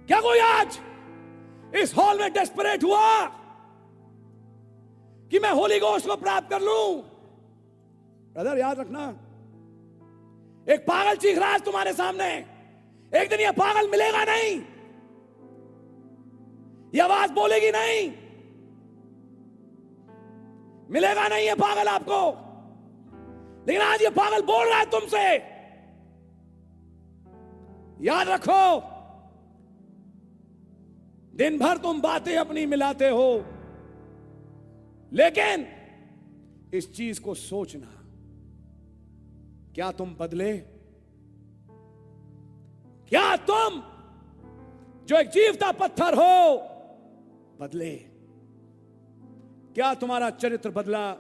क्या कोई आज इस हॉल में डेस्परेट हुआ कि मैं होली गोस्ट को प्राप्त कर लूं? ब्रदर याद रखना, एक पागल चीख रहा है तुम्हारे सामने, एक दिन यह पागल मिलेगा नहीं, यह आवाज बोलेगी नहीं, मिलेगा नहीं ये पागल आपको। लेकिन आज ये पागल बोल रहा है तुमसे। याद रखो, दिन भर तुम बातें अपनी मिलाते हो, लेकिन इस चीज को सोचना, क्या तुम बदले? क्या तुम जो एक जीवता पत्थर हो बदले? क्या तुम्हारा चरित्र बदला?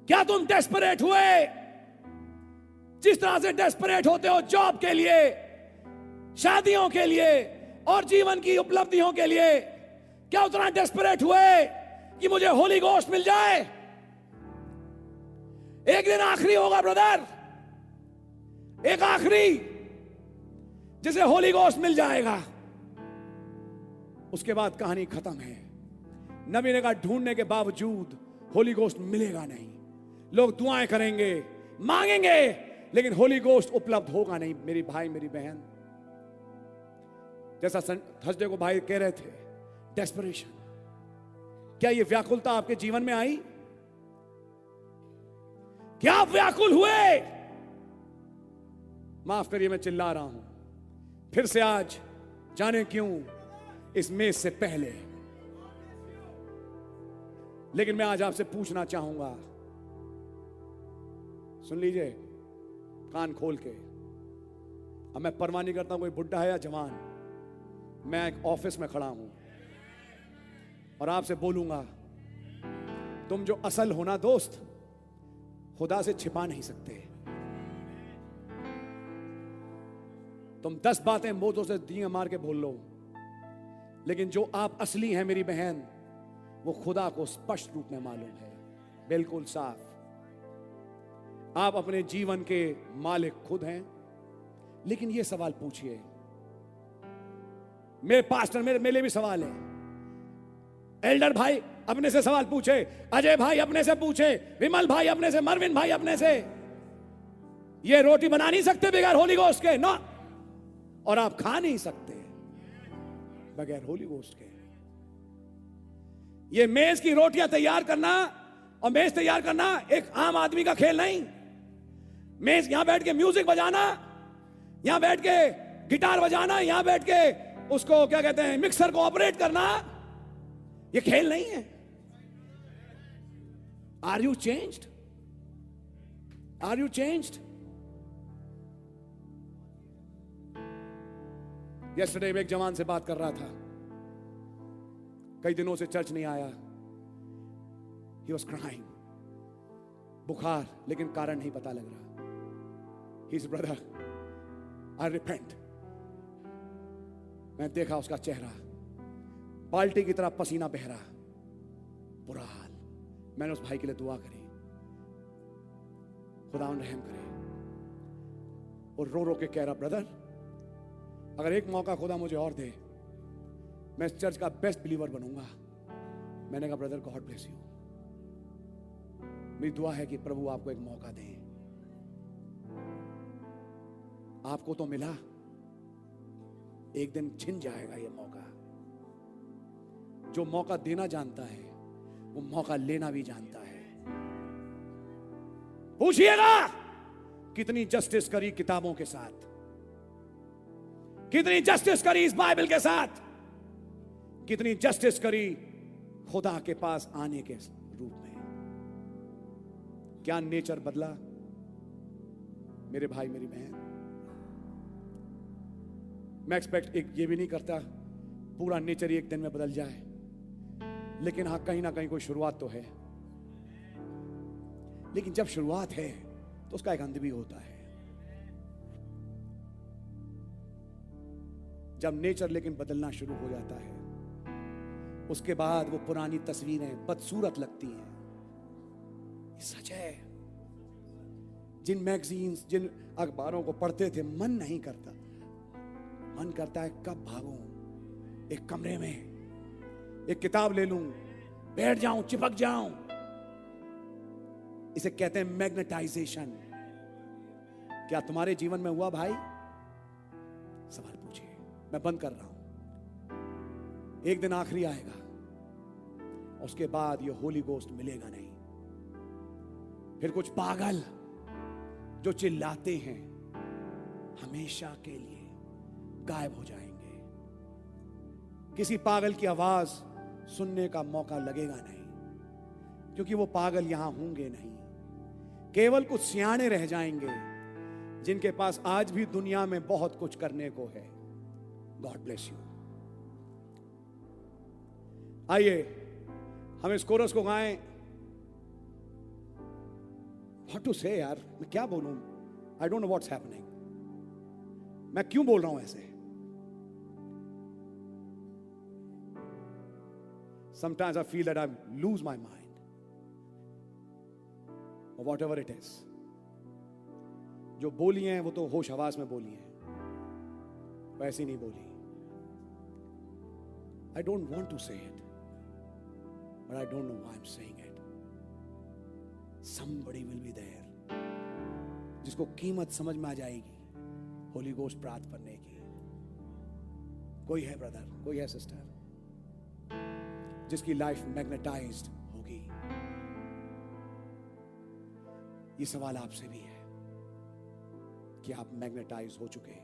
क्या तुम डेस्परेट हुए? जिस तरह से डेस्परेट होते हो जॉब के लिए, शादियों के लिए और जीवन की उपलब्धियों के लिए, क्या उतना डेस्परेट हुए कि मुझे होली गोस्ट मिल जाए? एक दिन आखिरी होगा ब्रदर, एक आखिरी जिसे होली गोस्ट मिल जाएगा, उसके बाद कहानी खत्म है। नबी ने कहा ढूंढने के बावजूद होली गोस्ट मिलेगा नहीं। लोग दुआएं करेंगे, मांगेंगे, लेकिन होली गोस्ट उपलब्ध होगा नहीं। मेरी भाई, मेरी बहन, जैसा थर्सडे को भाई कह रहे थे, डेस्परेशन, क्या ये व्याकुलता आपके जीवन में आई? क्या आप व्याकुल हुए? माफ करिए मैं चिल्ला रहा हूं फिर से आज, जाने क्यों इस मेज से पहले। लेकिन मैं आज आपसे पूछना चाहूंगा, सुन लीजिए कान खोल के। अब मैं परवाह नहीं करता कोई बुढ़ा है या जवान, मैं एक ऑफिस में खड़ा हूं और आपसे बोलूंगा, तुम जो असल हो ना दोस्त, खुदा से छिपा नहीं सकते। तुम 10 बातें मोतों से दिए मार के बोल लो, लेकिन जो आप असली हैं मेरी बहन, वो खुदा को स्पष्ट रूप में मालूम है, बिल्कुल साफ। आप अपने जीवन के मालिक खुद हैं। लेकिन ये सवाल पूछिए, मेरे पास्टर, मेरे लिए भी सवाल है। एल्डर भाई अपने से सवाल पूछे, अजय भाई अपने से पूछे, विमल भाई अपने से, मरविन भाई अपने से। ये रोटी बना नहीं सकते बगैर होली गोस्ट के, नो। और आप खा नहीं सकते बगैर होली गोस्ट के। ये मेज की रोटियां तैयार करना और मेज तैयार करना एक आम आदमी का खेल नहीं। मेज, यहां बैठ के म्यूजिक बजाना, यहां बैठ के गिटार बजाना, यहां बैठ के उसको क्या कहते हैं, मिक्सर को ऑपरेट करना, ये खेल नहीं है। Are you changed? Are you changed? Yesterday मैं एक जवान से बात कर रहा था, कई दिनों से चर्च नहीं आया। He was crying, बुखार, लेकिन कारण नहीं पता लग रहा। He said, brother, I repent. मैं देखा उसका चेहरा, बाल्टी की तरह पसीना बह रहा, बुरा हाल। मैंने उस भाई के लिए दुआ करी, खुदा रहम करे। और रो रो के कह रहा, ब्रदर, अगर एक मौका खुदा मुझे और दे, मैं इस चर्च का बेस्ट बिलीवर बनूंगा। मैंने कहा, ब्रदर, गॉड ब्लेस यू। मेरी दुआ है कि प्रभु आपको एक मौका दे। आपको तो मिला, एक दिन छिन जाएगा ये मौका। जो मौका देना जानता है, वो मौका लेना भी जानता है। पूछिएगा कितनी जस्टिस करी किताबों के साथ, कितनी जस्टिस करी इस बाइबल के साथ, कितनी जस्टिस करी खुदा के पास आने के रूप में। क्या नेचर बदला मेरे भाई, मेरी बहन? मैं एक्सपेक्ट ये भी नहीं करता पूरा नेचर ही एक दिन में बदल जाए, लेकिन हाँ, कहीं ना कहीं कोई शुरुआत तो है। लेकिन जब शुरुआत है तो उसका एक अंत भी होता है। जब नेचर लेकिन बदलना शुरू हो जाता है, उसके बाद वो पुरानी तस्वीरें बदसूरत लगती हैं। ये सच है। जिन मैगजीन्स, जिन अखबारों को पढ़ते थे, मन नहीं करता। मन करता है कब भागूं, एक कमरे में एक किताब ले लूं, बैठ जाऊं, चिपक जाऊं। इसे कहते हैं मैग्नेटाइजेशन। क्या तुम्हारे जीवन में हुआ भाई? सवाल पूछिए। मैं बंद कर रहा हूं। एक दिन आखिरी आएगा, उसके बाद ये होली गोस्ट मिलेगा नहीं। फिर कुछ पागल जो चिल्लाते हैं हमेशा के लिए गायब हो जाएंगे। किसी पागल की आवाज सुनने का मौका लगेगा नहीं, क्योंकि वो पागल यहां होंगे नहीं। केवल कुछ सियाने रह जाएंगे जिनके पास आज भी दुनिया में बहुत कुछ करने को है। God bless you. आइए हम इस कोरस को गाएं। व्हाट टू से यार, मैं क्या बोलूं? I don't know what's happening. मैं क्यों बोल रहा हूं ऐसे? Sometimes I feel that I lose my mind, or whatever it is. जो बोली हैं वो तो होश हवास में बोली हैं, वैसी नहीं बोली। I don't want to say it, but I don't know why I'm saying it. Somebody will be there जिसको कीमत समझ में आ जाएगी होली गोस्ट प्राप्त करने की। कोई है ब्रदर, कोई है सिस्टर जिसकी लाइफ मैग्नेटाइज्ड होगी? ये सवाल आपसे भी है कि आप मैग्नेटाइज हो चुके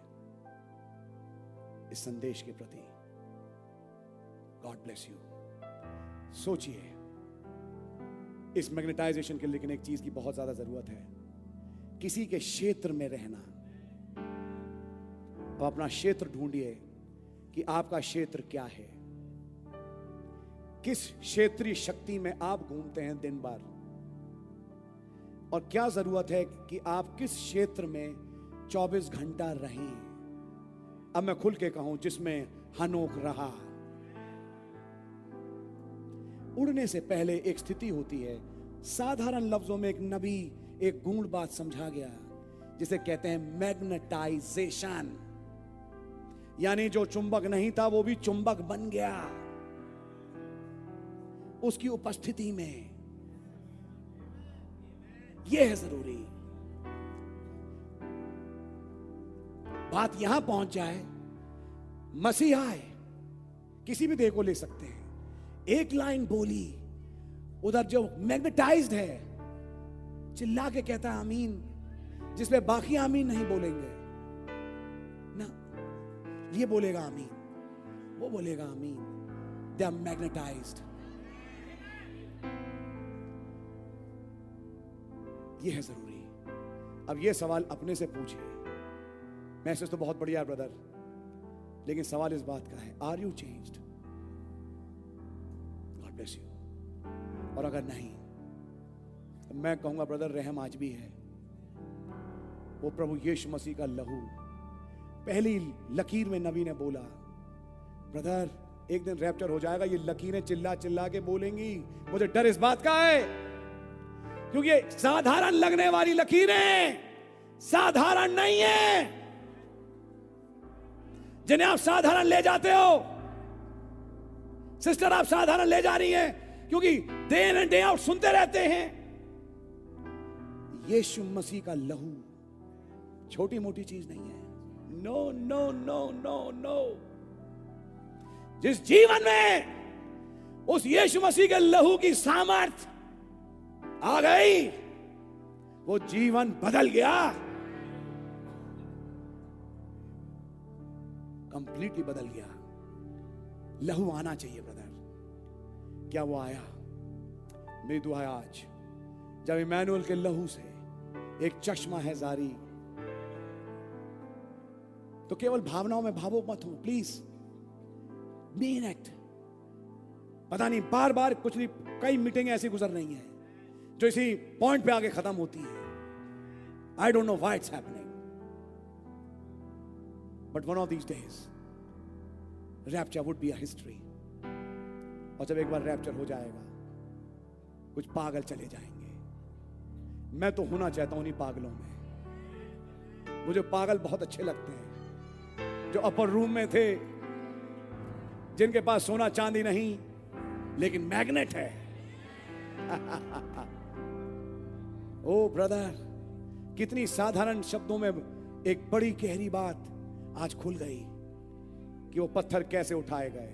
इस संदेश के प्रति? God bless you. सोचिए, इस मैग्नेटाइजेशन के लेकिन एक चीज की बहुत ज्यादा जरूरत है, किसी के क्षेत्र में रहना। अब अपना क्षेत्र ढूंढिए कि आपका क्षेत्र क्या है। किस क्षेत्रीय शक्ति में आप घूमते हैं दिन भर, और क्या जरूरत है कि आप किस क्षेत्र में 24 घंटा रहें। अब मैं खुल के कहूं, जिसमें हनोक रहा। उड़ने से पहले एक स्थिति होती है, साधारण लफ्जों में एक नबी एक गूढ़ बात समझा गया जिसे कहते हैं मैग्नेटाइजेशन। यानी जो चुंबक नहीं था वो भी चुंबक बन गया उसकी उपस्थिति में। यह है जरूरी। बात यहां पहुंच जाए, मसीह आए, किसी भी देह को ले सकते हैं, एक लाइन बोली, उधर जो मैग्नेटाइज्ड है चिल्ला के कहता है आमीन, जिसपे बाकी आमीन नहीं बोलेंगे ना। ये बोलेगा आमीन, वो बोलेगा आमीन। They are magnetized. ये है जरूरी। अब ये सवाल अपने से पूछिए। मैसेज तो बहुत बढ़िया है ब्रदर, लेकिन सवाल इस बात का है, are you changed? God bless you. और अगर नहीं, तो मैं कहूंगा ब्रदर, रहम आज भी है। वो प्रभु यीशु मसीह का लहू। पहली लकीर में नबी ने बोला, ब्रदर एक दिन रैप्चर हो जाएगा, ये लकीरें चिल्ला चिल्ला के बोलेंगी। मुझे डर इस बात का है, क्योंकि साधारण लगने वाली लकीरें साधारण नहीं है। जिन्हें आप साधारण ले जाते हो, सिस्टर आप साधारण ले जा रही हैं, क्योंकि day in and day out सुनते रहते हैं। यीशु मसीह का लहू छोटी मोटी चीज नहीं है। No no no no no. जिस जीवन में उस यीशु मसीह के लहू की सामर्थ आ गई, वो जीवन बदल गया, कंप्लीटली बदल गया। लहू आना चाहिए ब्रदर। क्या वो आया? मेरी दुआ है आज, जब इमैनुअल के लहू से एक चश्मा है जारी, तो केवल भावनाओं में भावुक मत हो प्लीज। Main act. पता नहीं, बार बार कुछ नहीं, कई मीटिंग ऐसी गुजर रही हैं जो इसी पॉइंट पे आके खत्म होती है। I don't know why it's happening, but one of these days rapture would be a history. और जब एक बार रैप्चर हो जाएगा, कुछ पागल चले जाएंगे। मैं तो होना चाहता हूं उन्हीं पागलों में। मुझे पागल बहुत अच्छे लगते हैं, जो अपर रूम में थे, जिनके पास सोना चांदी नहीं लेकिन मैग्नेट है। ओ ब्रदर, कितनी साधारण शब्दों में एक बड़ी गहरी बात आज खुल गई कि वो पत्थर कैसे उठाए गए।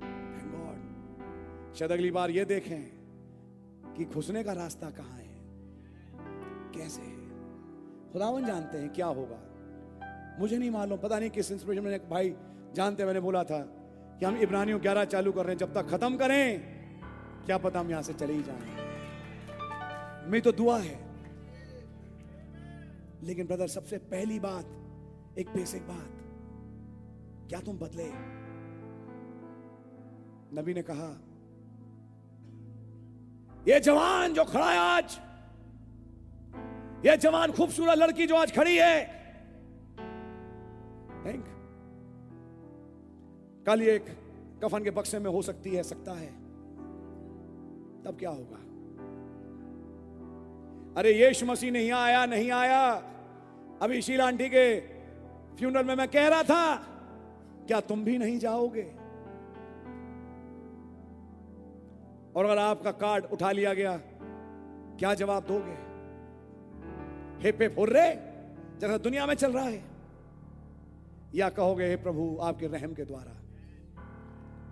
Thank God. शायद अगली बार ये देखें कि घुसने का रास्ता कहां है, कैसे है। खुदावन जानते हैं क्या होगा, मुझे नहीं मालूम। पता नहीं किस इंस्पिरेशन में, भाई जानते मैंने बोला था कि हम इब्रानियों 11 चालू कर रहे हैं, जब तक खत्म करें क्या पता हम यहां से चले ही जाएं। मेरी तो दुआ है। लेकिन ब्रदर, सबसे पहली बात, एक बेसिक बात, क्या तुम बदले? नबी ने कहा, ये जवान जो खड़ा है आज, ये जवान खूबसूरत लड़की जो आज खड़ी है, थिंक कल ये एक कफन के बक्से में हो सकती है, सकता है, तब क्या होगा? अरे यीशु मसीह नहीं आया, नहीं आया। अभी शीला आंटी के फ्यूनरल में मैं कह रहा था, क्या तुम भी नहीं जाओगे? और अगर आपका कार्ड उठा लिया गया, क्या जवाब दोगे? हिप हिप हुर्रे जैसा दुनिया में चल रहा है, या कहोगे हे प्रभु आपके रहम के द्वारा?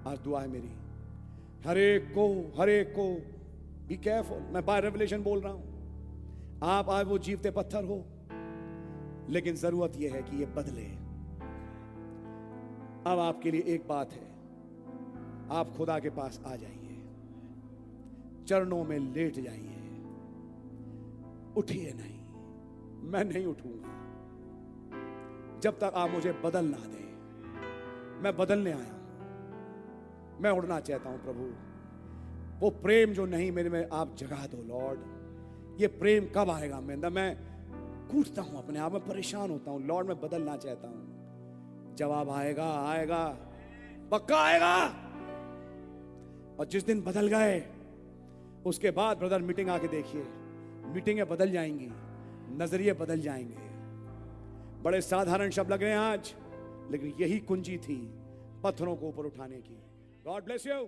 आज दुआ है मेरी, हर एक को बी केयरफुल। मैं बाय रेवलेशन बोल रहा हूं। आप आज वो जीवते पत्थर हो, लेकिन जरूरत यह है कि ये बदले। अब आपके लिए एक बात है, आप खुदा के पास आ जाइए, चरणों में लेट जाइए, उठिए नहीं। मैं नहीं उठूंगा जब तक आप मुझे बदल ना दें। मैं बदलने आया हूं, मैं उड़ना चाहता हूं प्रभु। वो प्रेम जो नहीं मेरे में, आप जगा दो लॉर्ड। ये प्रेम कब आएगा मेरे अंदर? मैं कूदता हूं अपने आप में, परेशान होता हूं लॉर्ड, मैं बदलना चाहता हूं। जवाब आएगा, आएगा, पक्का आएगा। और जिस दिन बदल गए, उसके बाद ब्रदर मीटिंग आके देखिए, मीटिंगें बदल जाएंगी, नजरिए बदल जाएंगे। बड़े साधारण शब्द लग रहे हैं आज, लेकिन यही कुंजी थी पत्थरों को ऊपर उठाने की। God bless you.